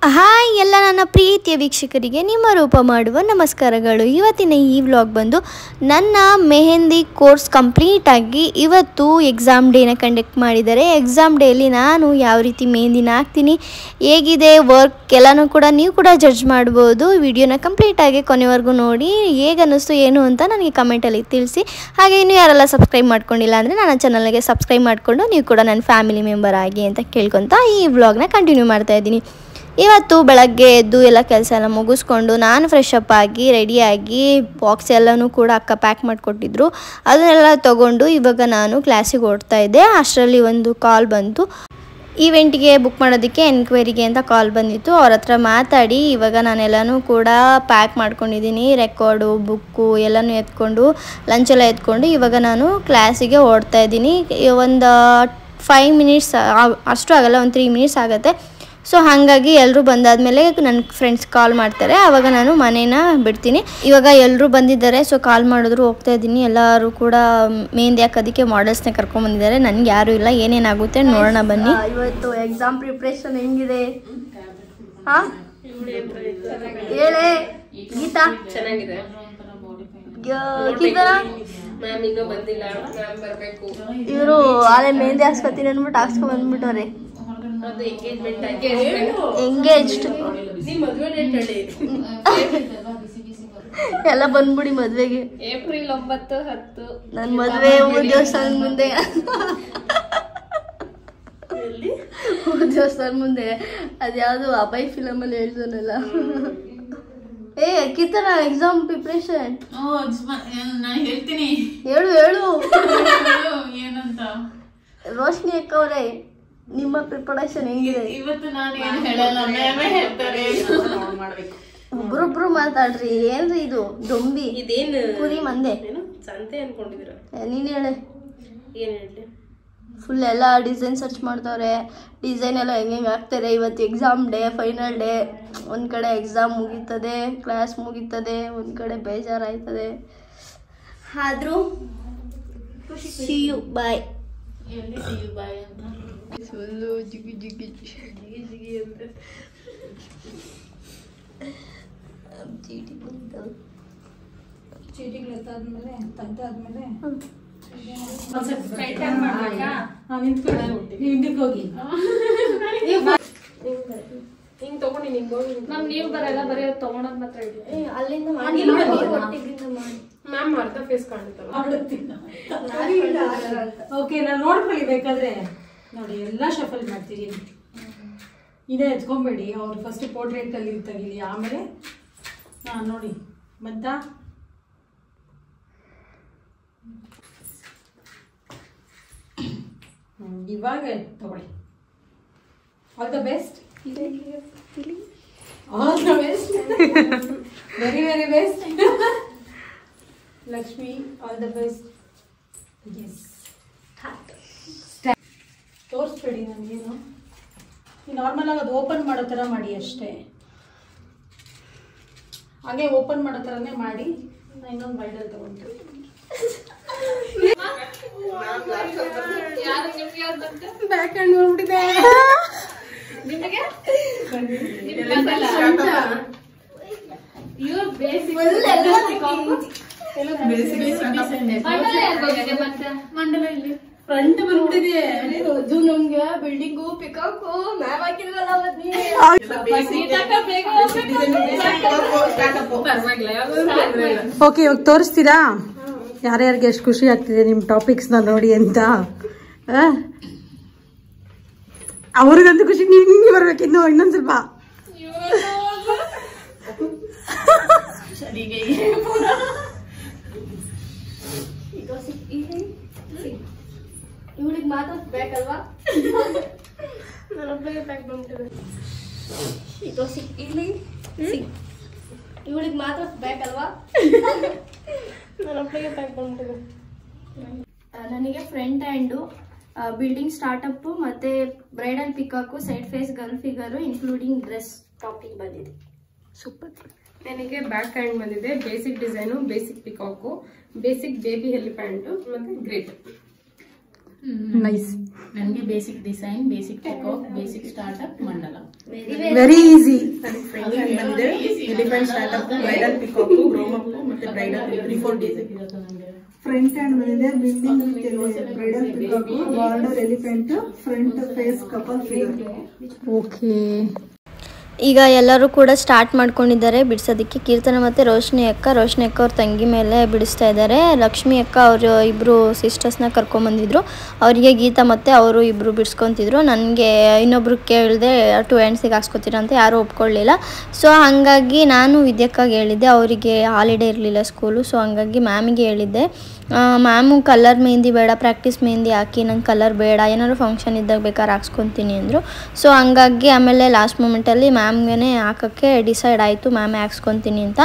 Hi ಎಲ್ಲ ನನ್ನ ಪ್ರೀತಿಯ ವೀಕ್ಷಕರಿಗೆ ನಿಮ್ಮ ರೂಪ ಮಾಡುವ ನಮಸ್ಕಾರಗಳು. ಇವತ್ತಿನ ಈ ವ್ಲಾಗ್ ಬಂದು ನನ್ನ ಮೆಹಂದಿ ಕೋರ್ಸ್ ಕಂಪ್ಲೀಟ್ ಆಗಿ ಇವತ್ತು ಎಕ್ಸಾಮ್ ಡೇನ ಕಂಡಕ್ಟ್ ಮಾಡಿದ್ದಾರೆ. ಎಕ್ಸಾಮ್ ಡೇಲಿ ನಾನು ಯಾವ ರೀತಿ ಮೆಹಂದಿನ ಹಾಕ್ತೀನಿ, ಹೇಗಿದೆ ವರ್ಕ್ ಎಲ್ಲನೂ ಕೂಡ ನೀವು ಕೂಡ ಜಡ್ಜ್ ಮಾಡ್ಬೋದು. ವಿಡಿಯೋನ ಕಂಪ್ಲೀಟಾಗಿ ಕೊನೆವರೆಗೂ ನೋಡಿ ಹೇಗೆ ಅನ್ನಿಸ್ತು ಏನು ಅಂತ ನನಗೆ ಕಮೆಂಟಲ್ಲಿ ತಿಳಿಸಿ. ಹಾಗೆ ಇನ್ನೂ ಯಾರೆಲ್ಲ ಸಬ್ಸ್ಕ್ರೈಬ್ ಮಾಡ್ಕೊಂಡಿಲ್ಲ ಅಂದರೆ ನನ್ನ ಚಾನಲ್ಗೆ ಸಬ್ಸ್ಕ್ರೈಬ್ ಮಾಡಿಕೊಂಡು ನೀವು ಕೂಡ ನನ್ನ ಫ್ಯಾಮಿಲಿ ಮೆಂಬರ್ ಆಗಿ ಅಂತ ಕೇಳ್ಕೊತಾ ಈ ವ್ಲಾಗ್ನ ಕಂಟಿನ್ಯೂ ಮಾಡ್ತಾಯಿದ್ದೀನಿ. ಇವತ್ತು ಬೆಳಗ್ಗೆ ಎದ್ದು ಎಲ್ಲ ಕೆಲಸ ಎಲ್ಲ ಮುಗಿಸ್ಕೊಂಡು ನಾನು ಫ್ರೆಶ್ ಅಪ್ ಆಗಿ ರೆಡಿಯಾಗಿ ಬಾಕ್ಸ್ ಎಲ್ಲನೂ ಕೂಡ ಅಕ್ಕ ಪ್ಯಾಕ್ ಮಾಡಿಕೊಟ್ಟಿದ್ರು. ಅದನ್ನೆಲ್ಲ ತೊಗೊಂಡು ಇವಾಗ ನಾನು ಕ್ಲಾಸಿಗೆ ಓಡ್ತಾ ಇದ್ದೆ. ಅಷ್ಟರಲ್ಲಿ ಒಂದು ಕಾಲ್ ಬಂತು. ಈವೆಂಟ್ಗೆ ಬುಕ್ ಮಾಡೋದಕ್ಕೆ ಎನ್ಕ್ವೈರಿಗೆ ಅಂತ ಕಾಲ್ ಬಂದಿತ್ತು. ಅವ್ರ ಹತ್ರ ಮಾತಾಡಿ ಇವಾಗ ನಾನೆಲ್ಲನೂ ಕೂಡ ಪ್ಯಾಕ್ ಮಾಡ್ಕೊಂಡಿದ್ದೀನಿ. ರೆಕಾರ್ಡು, ಬುಕ್ಕು ಎಲ್ಲನೂ ಎತ್ಕೊಂಡು ಲಂಚೆಲ್ಲ ಎತ್ಕೊಂಡು ಇವಾಗ ನಾನು ಕ್ಲಾಸಿಗೆ ಓಡ್ತಾ ಇದ್ದೀನಿ. ಒಂದು 5 ಮಿನಿಟ್ಸ್ ಅಷ್ಟು ಆಗಲ್ಲ, ಒಂದು 3 ಮಿನಿಟ್ಸ್ ಆಗುತ್ತೆ. ಸೊ ಹಾಗಾಗಿ ಎಲ್ಲರೂ ಬಂದಾದಮೇಲೆ ನನ್ನ ಫ್ರೆಂಡ್ಸ್ ಕಾಲ್ ಮಾಡ್ತಾರೆ, ಆವಾಗ ನಾನು ಮನೇನ ಬಿಡ್ತೀನಿ. ಇವಾಗ ಎಲ್ಲರೂ ಬಂದಿದ್ದಾರೆ, ಸೊ ಕಾಲ್ ಮಾಡಿದ್ರು ಹೋಗ್ತಾ ಇದ್ದೀನಿ. ಎಲ್ಲರೂ ಕೂಡ ಮೆಹಂದಿ ಹಾಕೋದಕ್ಕೆ ಮಾಡೆಲ್ಸ್ನ ಕರ್ಕೊಂಡ್ಬಂದಿದ್ದಾರೆ. ನನಗೆ ಯಾರೂ ಇಲ್ಲ, ಏನೇನಾಗುತ್ತೆ ನೋಡೋಣ ಬನ್ನಿ. ಇವತ್ತು ಎಕ್ಸಾಮ್ ಪ್ರಿಪ್ರೇಷನ್ ಹೆಂಗಿದೆ? ಹಾಂ ಹೇಳೇ ಗೀತಾ. ಚೆನ್ನಾಗಿದೆ. ಇವರು ಆಲೆ ಮೆಹಂದಿ ಹಾಕ್ಸ್ಕೊತೀನಿ ಅಂದ್ಬಿಟ್ಟು ಹಾಕ್ಸ್ಕೊಂಡ್ ಬಂದ್ಬಿಟ್ಟವ್ರೆ. ಎಂಗೇಜ್ಡ್ ಎಲ್ಲ ಬಂದ್ಬಿಡಿ ಮದ್ವೆಗೆ. ಏಪ್ರಿಲ್ 9, 10 ನನ್ ಮದ್ವೆ ದೇವಸ್ಥಾನ ಮುಂದೆ, ದೇವಸ್ಥಾನ ಮುಂದೆ. ಅದ್ಯಾವ್ದು ಅಭಯ್ ಫಿಲಮ್ ಅಲ್ಲಿ ಹೇಳ್ತಾನಲ್ಲ. ಏ ಕಿತ್ತನ ಎಕ್ಸಾಮ್ ಪ್ರಿಪ್ರೇಷನ್ ಹೇಳ್ತೀನಿ, ಹೇಳು ಏನಂತ. ರೋಶ್ನಿ ಅಕ್ಕವ್ರೆ, ನಿಮ್ಮ ಪ್ರಿಪರೇಷನ್ ಹೆಂಗಿದೆ? ಇವತ್ತು ನಾನು ಏನು ಹೇಳಲ್ಲ, ಮ್ಯಾಮೇ ಹೇಳ್ತಾರೆ. ಒಬ್ರೊಬ್ರು ಮಾತಾಡ್ರಿ. ಏನ್ರಿ ಇದು ದೊಂಬಿ? ಇದೇನು ಕುರಿ ಮಂದೆ ಸಂತೆ ಅನ್ಕೊಂಡಿದ್ರ? ನೀನ್ ಹೇಳೆ. ಏನ್ ಹೇಳಿ? ಫುಲ್ ಎಲ್ಲ ಡಿಸೈನ್ ಸರ್ಚ್ ಮಾಡ್ತವ್ರೆ. ಡಿಸೈನ್ ಎಲ್ಲ ಹೆಂಗೆ ಹಾಕ್ತಾರೆ. ಇವತ್ತು ಎಕ್ಸಾಮ್ ಡೇ, ಫೈನಲ್ ಡೇ. ಒಂದ್ ಕಡೆ ಎಕ್ಸಾಮ್ ಮುಗೀತದೆ, ಕ್ಲಾಸ್ ಮುಗೀತದೆ, ಒಂದ್ ಕಡೆ ಬೇಜಾರಾಯ್ತದೆ. ಆದ್ರೂ ಸಿ ಯು ಬಾಯ್. ಎಲ್ಲಿ ಸಿ ಯು ಬಾಯ್ ಅಂತ ಸುಳ್ಳು ಜಿಗಿ ಜಿಗಿ ಜಿಗಿ ಜಿಗಿ ಅಂತ ಚೀಟಿ ಬಂತು. ಚೀಟಿಗಳಾದ್ಮೇಲೆ ತೆಗ್ದಾದ್ಮೇಲೆ ಹಿಂದಕ್ಕೆ ಹೋಗಿ ಹಿಂಗ್ ತಗೊಂಡಿ ನಿಂಗೆ ಹೋಗಿ ನೀವು ಬರಲ್ಲ, ಬರೀ ತಗೊಂಡೋದ್ ಮಾತ್ರ ಇಡಿ. ಅಲ್ಲಿಂದ ಮ್ಯಾಮ್ ಅರ್ಧ ಫೇಸ್ ಕಾಣುತ್ತಲ್ಲ. ಓಕೆ, ನಾನು ನೋಡ್ಕೊಳ್ಳಿ ಬೇಕಾದ್ರೆ. ನೋಡಿ ಎಲ್ಲ ಶಫಲ್ ಮಾಡ್ತೀರಿ. ಇದೇ ಎತ್ಕೊಂಬೇಡಿ. ಅವ್ರು ಫಸ್ಟ್ ಪೋರ್ಟ್ರೇಟ್ ಅಲ್ಲಿ ತೆಗೀಲಿ, ಆಮೇಲೆ ನೋಡಿ ಮದ್ದ ಇವಾಗ ತಗೊಳ್ಳಿ. All the best, all the best, very very best. Lakshmi, all the best. Yes, ತೋರಿಸ್ಬೇಡಿ ನನಗೇನು. ನಾರ್ಮಲ್ ಆಗಿ ಅದು ಓಪನ್ ಮಾಡೋ ಥರ ಮಾಡಿ ಅಷ್ಟೇ. ಹಾಗೆ ಓಪನ್ ಮಾಡೋ ಥರನೇ ಮಾಡಿ. ಇನ್ನೊಂದು ಬ್ರೈಡಲ್ ತಗೊಂಡು ಬ್ಯಾಕ್ ಹ್ಯಾಂಡ್ ನೋಡ್ಬಿಟ್ಟಿದೆ ನಿಮಗೆ. ಮಂಡಲ ಇಲ್ಲಿ ಫ್ರಂಟ್ ಬಂದ್ಬಿಟ್ಟಿದೆ. ಅದು ನಮ್ಗೆ ಬಿಲ್ಡಿಂಗು ಪಿಕಾಕು ಮ್ಯಾಮ್ ಹಾಕಿದ್ರಲ್ಲ ಓಕೆ, ಇವಾಗ ತೋರಿಸ್ತೀರಾ ಯಾರ್ಯಾರಿಗೆ ಎಷ್ಟು ಖುಷಿ ಆಗ್ತಿದೆ ನಿಮ್ಮ ಟಾಪಿಕ್ಸ್ನ ನೋಡಿ ಅಂತ. ಅವ್ರಿಗಂತೂ ಖುಷಿ. ನಿಮ್ಗೆ ಬರ್ಬೇಕು ಇನ್ನೊಂದ್ ಸ್ವಲ್ಪ. ಇವಳಿಗೆ ಮಾತ್ರ ಬೇಕಲ್ವಾ? ಇವಳಿಗೆ ಮಾತ್ರ ಬೇಕಲ್ವಾ? ನನಗೆ ಫ್ರಂಟ್ ಹ್ಯಾಂಡು, ಬಿಲ್ಡಿಂಗ್ ಸ್ಟಾರ್ಟಪ್ಪು ಮತ್ತೆ bridal peacock, side face girl figure including dress topic ಬಂದಿದೆ. ಸೂಪರ್. ನನಗೆ ಬ್ಯಾಕ್ ಹ್ಯಾಂಡ್ ಬಂದಿದೆ. Basic design, basic peacock, basic baby elephant ಮತ್ತೆ ಗ್ರೇಟ್. ನೈಸ್. ನನಗೆ basic design, basic peacock, basic startup, ಮಂಡಲ. Very easy. Elephant startup, bridal peacock, groom up ಮತ್ತೆ bridal 3-4 design ಇರುತ್ತೆ ನನಗೆ. Front hand ಬಂದಿದೆ, building bridal peacock, border elephant, front face couple figure. Okay. ಈಗ ಎಲ್ಲರೂ ಕೂಡ ಸ್ಟಾರ್ಟ್ ಮಾಡ್ಕೊಂಡಿದ್ದಾರೆ ಬಿಡಿಸೋದಕ್ಕೆ. ಕೀರ್ತನ ಮತ್ತು ರೋಶ್ನಿ ಅಕ್ಕ ಅವ್ರ ತಂಗಿ ಮೇಲೆ ಬಿಡಿಸ್ತಾ ಇದ್ದಾರೆ. ಲಕ್ಷ್ಮಿ ಅಕ್ಕ ಅವರು ಇಬ್ಬರು ಸಿಸ್ಟರ್ಸ್ನ ಕರ್ಕೊಂಬಂದಿದ್ರು. ಅವರಿಗೆ ಗೀತಾ ಮತ್ತು ಅವರು ಇಬ್ಬರು ಬಿಡಿಸ್ಕೊತಿದ್ರು. ನನಗೆ ಇನ್ನೊಬ್ರು ಕೇಳಿದೆ 2 ಹ್ಯಾಂಡ್ಸಿಗೆ ಹಾಕ್ಸ್ಕೊತೀರ ಅಂತ, ಯಾರೂ ಒಪ್ಕೊಳ್ಳಿಲ್ಲ. ಸೊ ಹಾಗಾಗಿ ನಾನು ವಿದ್ಯಕ್ಕಾಗಿ ಹೇಳಿದ್ದೆ, ಅವರಿಗೆ ಹಾಲಿಡೇ ಇರಲಿಲ್ಲ ಸ್ಕೂಲು. ಸೊ ಹಾಗಾಗಿ ಮ್ಯಾಮಿಗೆ ಹೇಳಿದ್ದೆ, ಮ್ಯಾಮು ಕಲರ್ ಮೆಹಂದಿ ಬೇಡ, ಪ್ರಾಕ್ಟೀಸ್ ಮೆಹಂದಿ ಹಾಕಿ, ನಂಗೆ ಕಲರ್ ಬೇಡ, ಏನಾದ್ರು ಫಂಕ್ಷನ್ ಇದ್ದಾಗ ಬೇಕಾದ್ರೆ ಹಾಕ್ಸ್ಕೊತೀನಿ ಅಂದರು. ಸೊ ಹಂಗಾಗಿ ಆಮೇಲೆ ಲಾಸ್ಟ್ ಮೂಮೆಂಟಲ್ಲಿ ಮ್ಯಾಮ್ಗೆ ಹಾಕೋಕ್ಕೆ ಡಿಸೈಡ್ ಆಯಿತು, ಮ್ಯಾಮೇ ಹಾಕ್ಸ್ಕೊತೀನಿ ಅಂತ.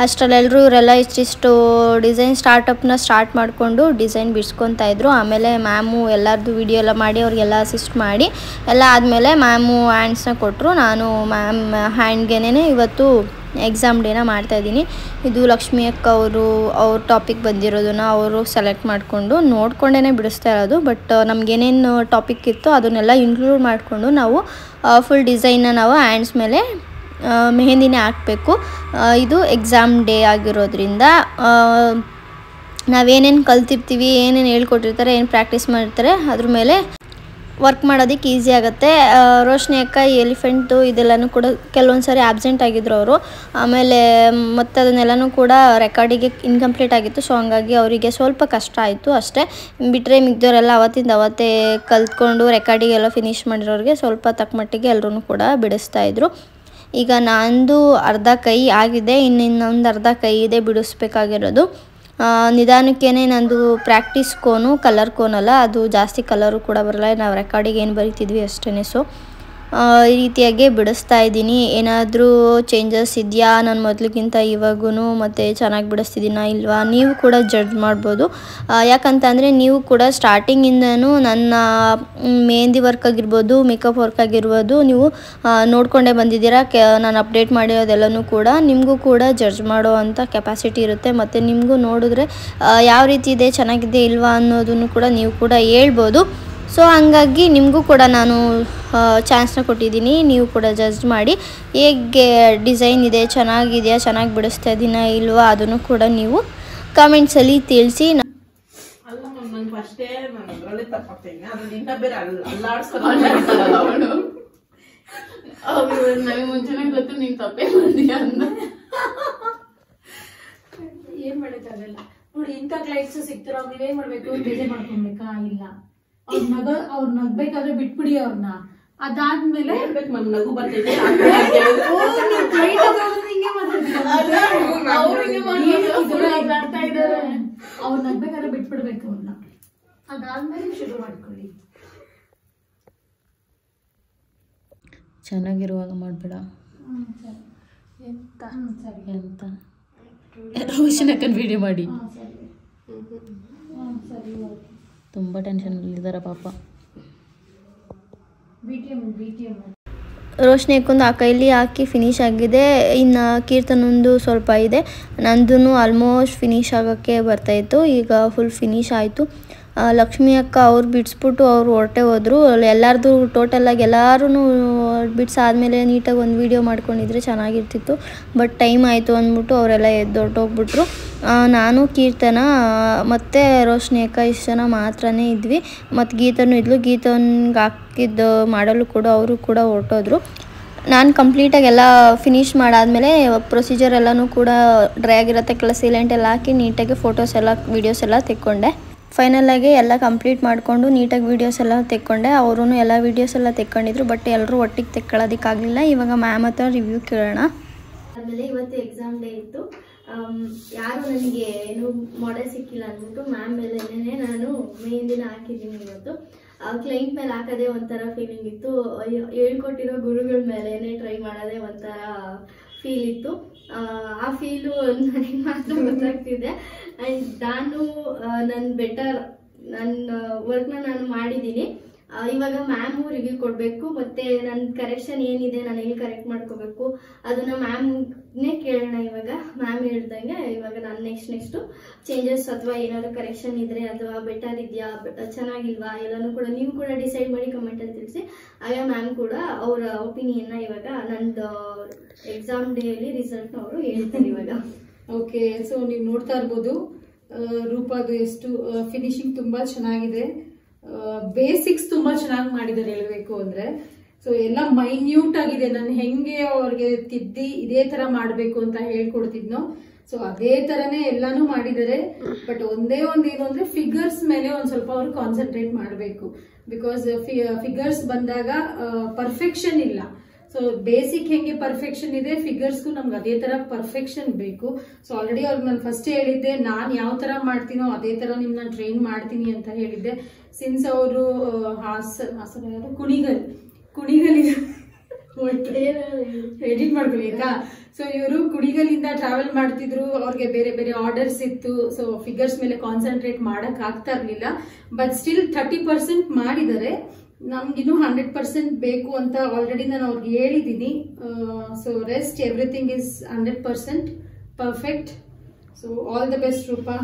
ಅಷ್ಟರಲ್ಲೆಲ್ಲರೂ ಇವರೆಲ್ಲ ಇಷ್ಟಿಷ್ಟು ಡಿಸೈನ್ ಸ್ಟಾರ್ಟ್ ಮಾಡಿಕೊಂಡು ಡಿಸೈನ್ ಬಿಡಿಸ್ಕೊತಾ ಇದ್ರು. ಆಮೇಲೆ ಮ್ಯಾಮು ಎಲ್ಲರದ್ದು ವಿಡಿಯೋ ಎಲ್ಲ ಮಾಡಿ ಅವ್ರಿಗೆಲ್ಲ ಅಸಿಸ್ಟ್ ಮಾಡಿ ಎಲ್ಲ ಆದಮೇಲೆ ಮ್ಯಾಮು ಹ್ಯಾಂಡ್ಸ್ನ ಕೊಟ್ಟರು. ನಾನು ಮ್ಯಾಮ್ ಹ್ಯಾಂಡ್ಗೆನೇ ಇವತ್ತು ಎಕ್ಸಾಮ್ ಡೇನ ಮಾಡ್ತಾಯಿದ್ದೀನಿ. ಇದು ಲಕ್ಷ್ಮಿ ಅಕ್ಕ ಅವ್ರ ಟಾಪಿಕ್ ಬಂದಿರೋದನ್ನು ಅವರು ಸೆಲೆಕ್ಟ್ ಮಾಡಿಕೊಂಡು ನೋಡ್ಕೊಂಡೇ ಬಿಡಿಸ್ತಾ ಇರೋದು. ಬಟ್ ನಮಗೇನೇನು ಟಾಪಿಕ್ ಇತ್ತು ಅದನ್ನೆಲ್ಲ ಇನ್ಕ್ಲೂಡ್ ಮಾಡಿಕೊಂಡು ನಾವು ಫುಲ್ ಡಿಸೈನ್ನ ನಾವು ಹ್ಯಾಂಡ್ಸ್ ಮೇಲೆ ಮೆಹಂದಿನೇ ಹಾಕಬೇಕು. ಇದು ಎಕ್ಸಾಮ್ ಡೇ ಆಗಿರೋದ್ರಿಂದ ನಾವೇನೇನು ಕಲ್ತಿರ್ತೀವಿ, ಏನೇನು ಹೇಳ್ಕೊಟ್ಟಿರ್ತಾರೆ, ಏನು ಪ್ರಾಕ್ಟೀಸ್ ಮಾಡಿರ್ತಾರೆ ಅದ್ರ ಮೇಲೆ ವರ್ಕ್ ಮಾಡೋದಕ್ಕೆ ಈಸಿ ಆಗುತ್ತೆ. ರೋಶ್ನಿ ಅಕ್ಕ ಎಲಿಫೆಂಟು ಇದೆಲ್ಲನೂ ಕೂಡ ಕೆಲವೊಂದು ಸಾರಿ ಆಬ್ಸೆಂಟ್ ಆಗಿದ್ರು ಅವರು. ಆಮೇಲೆ ಮತ್ತು ಅದನ್ನೆಲ್ಲನೂ ಕೂಡ ರೆಕಾರ್ಡಿಗೆ ಇನ್ಕಂಪ್ಲೀಟ್ ಆಗಿತ್ತು. ಸೊ ಹಂಗಾಗಿ ಅವರಿಗೆ ಸ್ವಲ್ಪ ಕಷ್ಟ ಆಯಿತು ಅಷ್ಟೇ. ಬಿಟ್ಟರೆ ಮಿಗ್ದವರೆಲ್ಲ ಅವತ್ತೇ ಕಲ್ತ್ಕೊಂಡು ರೆಕಾರ್ಡಿಗೆಲ್ಲ ಫಿನಿಷ್ ಮಾಡಿರೋರಿಗೆ ಸ್ವಲ್ಪ ತಕ್ಕ ಮಟ್ಟಿಗೆ ಎಲ್ಲರೂ ಕೂಡ ಬಿಡಿಸ್ತಾಯಿದ್ರು. ಈಗ ನಂದು ಅರ್ಧ ಕೈ ಆಗಿದೆ, ಇನ್ನೊಂದು ಅರ್ಧ ಕೈ ಇದೆ ಬಿಡಿಸ್ಬೇಕಾಗಿರೋದು. ನಿಧಾನಕ್ಕೇ ನಂದು ಪ್ರಾಕ್ಟೀಸ್ ಕೋನು, ಕಲರ್ ಕೋನಲ್ಲ, ಅದು ಜಾಸ್ತಿ ಕಲರು ಕೂಡ ಬರಲ್ಲ, ನಾವು ರೆಕಾರ್ಡಿಗೆ ಏನು ಬರೀತಿದ್ವಿ ಅಷ್ಟೇ. ಸೊ ಈ ರೀತಿಯಾಗಿ ಬಿಡಿಸ್ತಾ ಇದ್ದೀನಿ. ಏನಾದರೂ ಚೇಂಜಸ್ ಇದೆಯಾ ನಾನು ಮೊದಲಿಗಿಂತ ಇವಾಗೂ, ಮತ್ತು ಚೆನ್ನಾಗಿ ಬಿಡಿಸ್ತಿದ್ದೀನಾ ಇಲ್ವಾ, ನೀವು ಕೂಡ ಜಡ್ಜ್ ಮಾಡ್ಬೋದು. ಯಾಕಂತಂದರೆ ನೀವು ಕೂಡ ಸ್ಟಾರ್ಟಿಂಗಿಂದನೂ ನನ್ನ ಮೆಹಂದಿ ವರ್ಕ್ ಆಗಿರ್ಬೋದು, ಮೇಕಪ್ ವರ್ಕ್ ಆಗಿರ್ಬೋದು ನೀವು ನೋಡ್ಕೊಂಡೇ ಬಂದಿದ್ದೀರಾ. ನಾನು ಅಪ್ಡೇಟ್ ಮಾಡಿರೋದೆಲ್ಲನೂ ಕೂಡ ನಿಮಗೂ ಕೂಡ ಜಡ್ಜ್ ಮಾಡೋ ಅಂಥ ಕೆಪಾಸಿಟಿ ಇರುತ್ತೆ. ಮತ್ತು ನಿಮಗೂ ನೋಡಿದ್ರೆ ಯಾವ ರೀತಿ ಇದೆ, ಚೆನ್ನಾಗಿದೆ ಇಲ್ವಾ ಅನ್ನೋದನ್ನು ಕೂಡ ನೀವು ಕೂಡ ಹೇಳ್ಬೋದು. ಸೊ ಹಂಗಾಗಿ ನಿಮಗೂ ಕೂಡ ನಾನು ಚಾನ್ಸ್ನ ಕೊಟ್ಟಿದ್ದೀನಿ, ನೀವು ಕೂಡ ಜಡ್ಜ್ ಮಾಡಿ ಹೇಗೆ ಡಿಸೈನ್ ಇದೆ, ಚೆನ್ನಾಗಿದೆಯಾ, ಚೆನ್ನಾಗಿ ಬಿಡಿಸ್ತಾ ಇದ್ದೀನಾ ಇಲ್ವಾ ಅದನ್ನು ಕೂಡ ನೀವು ಕಮೆಂಟ್ಸಲ್ಲಿ ತಿಳಿಸಿ. ಅಲ್ಲ ನಂಗೆ ಫಸ್ಟೇ ನಾನು ಅದರಲ್ಲೇ ತಪ್ಪಾಗ್ತೇನೆ, ಅದ್ರಲ್ಲಿ ಇನ್ನ ಬೇರೆ ಅಲ್ಲಾಡ್ಸ್ಕೊಂಡು ನನಗೆ ಮುಂಚೆನೇ ಗೊತ್ತು ನೀನು ತಪ್ಪೇ ಮಾಡಿದೀಯ ಅಂತ. ಏನ್ ಮಾಡಕ್ಕಾಗಲ್ಲ ನೋಡಿ, ಇಂಥ ಕ್ಲೈಂಟ್ಸ್ ಸಿಗ್ತಾರ, ನೀವೇನ್ ಮಾಡ್ಬೇಕು, ಬೇಜಾರ್ ಮಾಡ್ಕೊಬೇಕಾ? ಇಲ್ಲ, ಅವ್ರ ನಗ್ಬೇಕಾದ್ರೆ ಬಿಟ್ಬಿಡಿ ಅವ್ರನ್ನ. ಅದಾದ್ಮೇಲೆ ನಗು ಬರ್ತೈತೆ, ಅವ್ರು ನಗ್ಬೇಕಾದ್ರೆ ಬಿಟ್ಬಿಡ್ಬೇಕು ಅವ್ರನ್ನ. ಅದಾದ್ಮೇಲೆ ಶುರು ಮಾಡ್ಕೊಳ್ಳಿ. ಚೆನ್ನಾಗಿರುವಾಗ ಮಾಡಬೇಡ ಎಂತ ಎಂತ ರೋಷನಕ್ಕನ ವಿಡಿಯೋ ಮಾಡಿ. ತುಂಬ ಟೆನ್ಷನಲ್ಲಿದ್ದಾರೆ ಪಾಪ. ರೋಶ್ನಿ ಅಕ್ಕೊಂದು ಆ ಕೈಲಿ ಹಾಕಿ ಫಿನಿಶ್ ಆಗಿದೆ. ಇನ್ನು ಕೀರ್ತನೊಂದು ಸ್ವಲ್ಪ ಇದೆ, ನಂದು ಆಲ್ಮೋಸ್ಟ್ ಫಿನಿಶ್ ಆಗೋಕ್ಕೆ ಬರ್ತಾಯಿತ್ತು. ಈಗ ಫುಲ್ ಫಿನಿಶ್ ಆಯಿತು. ಲಕ್ಷ್ಮಿ ಅಕ್ಕ ಅವ್ರು ಬಿಡಿಸ್ಬಿಟ್ಟು ಅವ್ರು ಹೊರಟೆ ಹೋದರು. ಎಲ್ಲರದು ಟೋಟಲಾಗಿ ಎಲ್ಲರೂ ಬಿಡಿಸಾದ್ಮೇಲೆ ನೀಟಾಗಿ ಒಂದು ವೀಡಿಯೋ ಮಾಡ್ಕೊಂಡಿದ್ರೆ ಚೆನ್ನಾಗಿರ್ತಿತ್ತು. ಬಟ್ ಟೈಮ್ ಆಯಿತು ಅಂದ್ಬಿಟ್ಟು ಅವರೆಲ್ಲ ಹೊರಟೋಗ್ಬಿಟ್ರು. ನಾನು ಕೀರ್ತನ ಮತ್ತು ರೋಶ್ನಿ ಅಕ್ಕ ಇಷ್ಟು ಜನ ಮಾತ್ರನೇ ಇದ್ವಿ. ಮತ್ತು ಗೀತನೂ ಇದ್ಲು. ಗೀತನ್ಗೆ ಹಾಕಿದ್ದು ಮಾಡಲು ಕೂಡ ಅವರು ಕೂಡ ಹೊರಟೋದ್ರು. ನಾನು ಕಂಪ್ಲೀಟಾಗಿ ಎಲ್ಲ ಫಿನಿಶ್ ಮಾಡಾದಮೇಲೆ ಪ್ರೊಸೀಜರ್ ಎಲ್ಲನೂ ಕೂಡ ಡ್ರೈ ಆಗಿರುತ್ತೆ, ಸೈಲೆಂಟ್ ಎಲ್ಲ ಹಾಕಿ ನೀಟಾಗಿ ಫೋಟೋಸ್ ಎಲ್ಲ ವೀಡಿಯೋಸ್ ಎಲ್ಲ ತೆಕ್ಕೊಂಡೆ. ಫೈನಲಾಗಿ ಎಲ್ಲ ಕಂಪ್ಲೀಟ್ ಮಾಡಿಕೊಂಡು ನೀಟಾಗಿ ವೀಡಿಯೋಸ್ ಎಲ್ಲ ತೆಕ್ಕೊಂಡೆ. ಅವರು ಎಲ್ಲ ವೀಡಿಯೋಸ್ ಎಲ್ಲ ತೆಕ್ಕೊಂಡಿದ್ರು. ಬಟ್ ಎಲ್ಲರೂ ಒಟ್ಟಿಗೆ ತೆಕ್ಕೊಳ್ಳೋದಕ್ಕಾಗಲಿಲ್ಲ. ಇವಾಗ ಮ್ಯಾಮ್ ಹತ್ರ ರಿವ್ಯೂ ಕೇಳೋಣ. ಆಮೇಲೆ ಇವತ್ತು ಎಕ್ಸಾಮ್ ಡೇ ಇತ್ತು. ಯಾರು ನನಗೆ ಏನು ಮಾಡೆಲ್ ಸಿಕ್ಕಿಲ್ಲ ಅಂದ್ಬಿಟ್ಟು ಮ್ಯಾಮ್ ಮೇಲೇ ನಾನು ಮೆಹಂದಿನ ಹಾಕಿದ್ದೀನಿ. ಇವತ್ತು ಕ್ಲೈಂಟ್ ಮೇಲೆ ಹಾಕೋದೇ ಒಂಥರ ಫೀಲಿಂಗ್ ಇತ್ತು. ಹೇಳ್ಕೊಟ್ಟಿರೋ ಗುರುಗಳ ಮೇಲೇ ಟ್ರೈ ಮಾಡೋದೇ ಒಂಥರ ಫೀಲ್ ಇತ್ತು. ಆ ಫೀಲು ನನಗೆ ಮಾತ್ರ ಗೊತ್ತಾಗ್ತಿದೆ. ಆ್ಯಂಡ್ ನಾನು ನನ್ನ ವರ್ಕ್ನ ನಾನು ಮಾಡಿದ್ದೀನಿ. ಇವಾಗ ಮ್ಯಾಮ್ ರಿವ್ಯೂ ಕೊಡಬೇಕು, ಮತ್ತು ನನ್ನ ಕರೆಕ್ಷನ್ ಏನಿದೆ ನಾನು ಎಲ್ಲಿ ಕರೆಕ್ಟ್ ಮಾಡ್ಕೋಬೇಕು ಅದನ್ನು ಮ್ಯಾಮ್ನೇ ಕೇಳೋಣ. ಇವಾಗ ಮ್ಯಾಮ್ ಹೇಳ್ದಂಗೆ ಇವಾಗ ನಾನು ನೆಕ್ಸ್ಟು ಚೇಂಜಸ್ ಅಥವಾ ಏನಾದ್ರು ಕರೆಕ್ಷನ್ ಇದ್ದರೆ ಅಥವಾ ಬೆಟರ್ ಇದೆಯಾ ಚೆನ್ನಾಗಿಲ್ವಾ ಎಲ್ಲನೂ ಕೂಡ ನೀವು ಕೂಡ ಡಿಸೈಡ್ ಮಾಡಿ ಕಮೆಂಟಲ್ಲಿ ತಿಳಿಸಿ. ಆಗ ಮ್ಯಾಮ್ ಕೂಡ ಅವರ ಒಪಿನಿಯನ್ನ ಇವಾಗ ನಂದು ಎಕ್ಸಾಮ್ ಡೇಯಲ್ಲಿ ರಿಸಲ್ಟ್ನ ಅವರು ಹೇಳ್ತಾರೆ ಇವಾಗ. ಓಕೆ, ಸೊ ನೀವು ನೋಡ್ತಾ ಇರ್ಬೋದು ರೂಪಾದು ಎಷ್ಟು ಫಿನಿಶಿಂಗ್ ತುಂಬಾ ಚೆನ್ನಾಗಿದೆ. ಬೇಸಿಕ್ಸ್ ತುಂಬಾ ಚೆನ್ನಾಗಿ ಮಾಡಿದ್ದಾರೆ ಹೇಳಬೇಕು ಅಂದ್ರೆ. ಸೊ ಎಲ್ಲ ಮೈನ್ಯೂಟ್ ಆಗಿದೆ. ನಾನು ಹೆಂಗೆ ಅವ್ರಿಗೆ ತಿದ್ದಿ ಇದೇ ತರ ಮಾಡಬೇಕು ಅಂತ ಹೇಳ್ಕೊಡ್ತಿದ್ನೋ ಸೊ ಅದೇ ತರನೇ ಎಲ್ಲಾನು ಮಾಡಿದ್ದಾರೆ. ಬಟ್ ಒಂದೇ ಒಂದೇನು ಅಂದ್ರೆ ಫಿಗರ್ಸ್ ಮೇಲೆ ಒಂದ್ ಸ್ವಲ್ಪ ಅವ್ರು ಕಾನ್ಸಂಟ್ರೇಟ್ ಮಾಡಬೇಕು. ಬಿಕಾಸ್ ಫಿಗರ್ಸ್ ಬಂದಾಗ ಪರ್ಫೆಕ್ಷನ್ ಇಲ್ಲ. ಸೊ ಬೇಸಿಕ್ ಹೆಂಗೆ ಪರ್ಫೆಕ್ಷನ್ ಇದೆ, ಫಿಗರ್ಸ್ಗೂ ನಮ್ಗೆ ಅದೇ ತರ ಪರ್ಫೆಕ್ಷನ್ ಬೇಕು. ಸೊ ಆಲ್ರೆಡಿ ಅವ್ರಿಗೆ ನಾನು ಫಸ್ಟ್ ಹೇಳಿದ್ದೆ, ನಾನು ಯಾವ ತರ ಮಾಡ್ತೀನೋ ಅದೇ ತರ ನಿಮ್ನ ಟ್ರೈನ್ ಮಾಡ್ತೀನಿ ಅಂತ ಹೇಳಿದ್ದೆ. ಸಿನ್ಸ್ ಅವರು ಕುಣಿಗಲ್ ಎಡಿಟ್ ಮಾಡ್ಕೊಬೇಕಾ. ಸೊ ಇವರು ಕುಣಿಗಲಿಂದ ಟ್ರಾವೆಲ್ ಮಾಡ್ತಿದ್ರು, ಅವ್ರಿಗೆ ಬೇರೆ ಬೇರೆ ಆರ್ಡರ್ಸ್ ಇತ್ತು. ಸೊ ಫಿಗರ್ಸ್ ಮೇಲೆ ಕಾನ್ಸಂಟ್ರೇಟ್ ಮಾಡಕ್ ಆಗ್ತಾ ಇರ್ಲಿಲ್ಲ. ಬಟ್ ಸ್ಟಿಲ್ 30% ಮಾಡಿದ್ದಾರೆ. ನಮ್ಗಿನ್ನೂ 100% ಬೇಕು ಅಂತ ಆಲ್ರೆಡಿ ನಾನು ಅವ್ರಿಗೆ ಹೇಳಿದ್ದೀನಿ. So rest everything is 100% perfect. So all the best Roopa.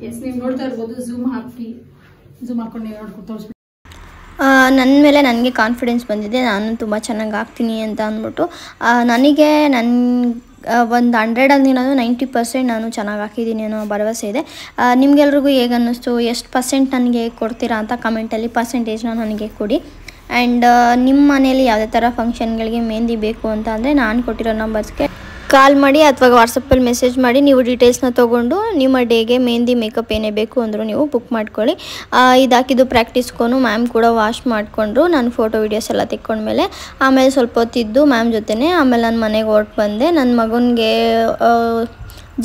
Yes, ನೀವು ನೋಡ್ತಾ ಇರ್ಬೋದು. ಝೂಮ್ ಹಾಕೊಂಡು ನೀವು ನೋಡ್ಕೊಂಡು ತೋರಿಸ್ಬಿಟ್ಟು ನನ್ನ ಮೇಲೆ ನನಗೆ ಕಾನ್ಫಿಡೆನ್ಸ್ ಬಂದಿದೆ, ನಾನು ತುಂಬ ಚೆನ್ನಾಗಿ ಆಗ್ತೀನಿ ಅಂತ ಅಂದ್ಬಿಟ್ಟು. ನನಗೆ ಒಂದು 100 ಏನಾದರೂ 90% ನಾನು ಚೆನ್ನಾಗಿ ಹಾಕಿದ್ದೀನಿ ಅನ್ನೋ ಭರವಸೆ ಇದೆ. ನಿಮಗೆಲ್ರಿಗೂ ಹೇಗೆ ಅನ್ನಿಸ್ತು, ಎಷ್ಟು ಪರ್ಸೆಂಟ್ ನನಗೆ ಕೊಡ್ತೀರಾ ಅಂತ ಕಮೆಂಟಲ್ಲಿ ಪರ್ಸೆಂಟೇಜ್ನ ನನಗೆ ಕೊಡಿ. ಆ್ಯಂಡ್ ನಿಮ್ಮ ಮನೇಲಿ ಯಾವುದೇ ಥರ ಫಂಕ್ಷನ್ಗಳಿಗೆ ಮೆಹಂದಿ ಬೇಕು ಅಂತ ಅಂದರೆ ನಾನು ಕೊಟ್ಟಿರೋ ನಂಬರ್ಸ್ಗೆ ಕಾಲ್ ಮಾಡಿ ಅಥವಾ ವಾಟ್ಸಪ್ಪಲ್ಲಿ ಮೆಸೇಜ್ ಮಾಡಿ ನೀವು ಡೀಟೇಲ್ಸ್ನ ತೊಗೊಂಡು ನಿಮ್ಮ ಡೇಗೆ ಮೆಹಂದಿ ಮೇಕಪ್ ಏನೇ ಬೇಕು ಅಂದರೂ ನೀವು ಬುಕ್ ಮಾಡ್ಕೊಳ್ಳಿ. ಇದಾಕಿದ್ದು ಪ್ರಾಕ್ಟೀಸ್ಕೊಂಡು ಮ್ಯಾಮ್ ಕೂಡ ವಾಶ್ ಮಾಡಿಕೊಂಡ್ರು. ನಾನು ಫೋಟೋ ವೀಡಿಯೋಸ್ ಎಲ್ಲ ತೆಕ್ಕೊಂಡ್ಮೇಲೆ ಆಮೇಲೆ ಸ್ವಲ್ಪ ಹೊತ್ತಿದ್ದು ಮ್ಯಾಮ್ ಜೊತೆನೇ ಆಮೇಲೆ ನನ್ನ ಮನೆಗೆ ಹೊರಟು ಬಂದೆ. ನನ್ನ ಮಗನಿಗೆ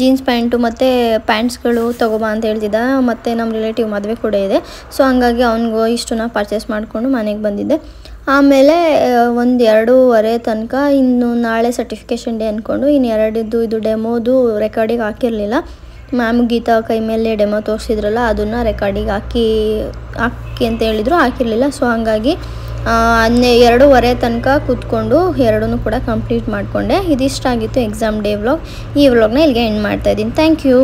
ಜೀನ್ಸ್ ಪ್ಯಾಂಟು ಮತ್ತು ಪ್ಯಾಂಟ್ಸ್ಗಳು ತೊಗೊಬಾ ಅಂತ ಹೇಳ್ತಿದ್ದ. ಮತ್ತು ನಮ್ಮ ರಿಲೇಟಿವ್ ಮದುವೆ ಕೂಡ ಇದೆ. ಸೊ ಹಂಗಾಗಿ ಅವ್ನಿಗೂ ಇಷ್ಟನ್ನ ಪರ್ಚೇಸ್ ಮಾಡಿಕೊಂಡು ಮನೆಗೆ ಬಂದಿದ್ದೆ. ಆಮೇಲೆ 1-2:30 ತನಕ ಇನ್ನು ನಾಳೆ ಸರ್ಟಿಫಿಕೇಷನ್ ಡೇ ಅಂದ್ಕೊಂಡು ಇನ್ನು 2 ಇದು ಡೆಮೋದು ರೆಕಾರ್ಡಿಗೆ ಹಾಕಿರಲಿಲ್ಲ. ಮ್ಯಾಮ್ ಗೀತಾ ಕೈ ಮೇಲೆ ಡೆಮೋ ತೋರಿಸಿದ್ರಲ್ಲ ಅದನ್ನು ರೆಕಾರ್ಡಿಗೆ ಹಾಕಿ ಅಂತ ಹೇಳಿದರು, ಹಾಕಿರಲಿಲ್ಲ. ಸೊ ಹಾಗಾಗಿ 2:30 ತನಕ ಕೂತ್ಕೊಂಡು 2 ಕೂಡ ಕಂಪ್ಲೀಟ್ ಮಾಡಿಕೊಂಡೆ. ಇದಿಷ್ಟಾಗಿತ್ತು ಎಕ್ಸಾಮ್ ಡೇ ವ್ಲಾಗ್. ಈ ವ್ಲಾಗ್ನ ಇಲ್ಲಿಗೆ ಎಂಡ್ ಮಾಡ್ತಾಯಿದ್ದೀನಿ. Thank you.